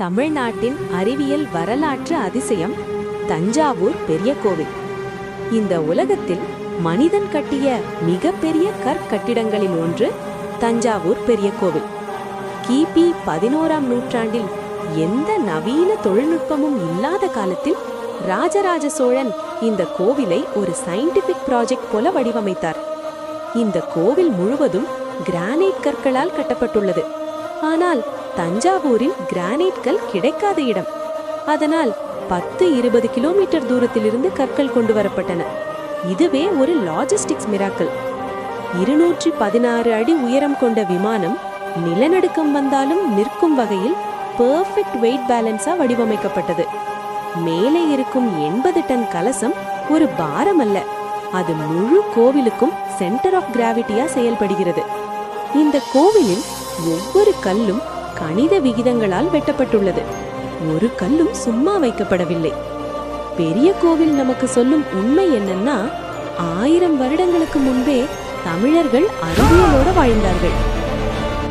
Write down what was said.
தமிழ்நாட்டின் அறிவியல் வரலாற்று அதிசயம் தஞ்சாவூர் பெரிய கோவில். இந்த உலகத்தில் மனிதன் கட்டிய மிகப்பெரிய கற்கட்டிடங்களில் ஒன்று தஞ்சாவூர் பெரிய கோவில். கிபி 11ஆம் நூற்றாண்டில் எந்த நவீன தொழில்நுட்பமும் இல்லாத காலத்தில் ராஜராஜ சோழன் இந்த கோவிலை ஒரு சயின்டிபிக் ப்ராஜெக்ட் போல வடிவமைத்தார். இந்த கோவில் முழுவதும் கிரானைட் கற்களால் கட்டப்பட்டுள்ளது. ஆனால் தஞ்சாவூரில் கிரானைட் கல் கிடைக்காத இடம். அதனால் 10-20 கிலோமீட்டர் தூரத்திலிருந்து கற்கள் கொண்டு வரப்பட்டன. இதுவே ஒரு லாஜிஸ்டிக்ஸ் மிராக்கிள். 216 அடி உயரம் கொண்ட விமானம் நிலநடுக்கம் வந்தாலும் நிற்கும் வகையில் பெர்ஃபெக்ட் வெயிட் பேலன்ஸா வடிவமைக்கப்பட்டது. மேலே இருக்கும் 80 டன் கலசம் ஒரு பாரம் அல்ல, அது முழு கோவிலுக்கும் சென்டர் ஆஃப் கிராவிட்டியா செயல்படுகிறது. இந்த கோவிலில் ஒவ்வொரு கல்லும் கணித விகிதங்களால் வெட்டப்பட்டுள்ளது. ஒரு கல்லும் சும்மா வைக்கப்படவில்லை. பெரிய கோவில் நமக்கு சொல்லும் உண்மை என்னன்னா, 1000 வருடங்களுக்கு முன்பே தமிழர்கள் அறிவியலோட வாழ்ந்தார்கள்.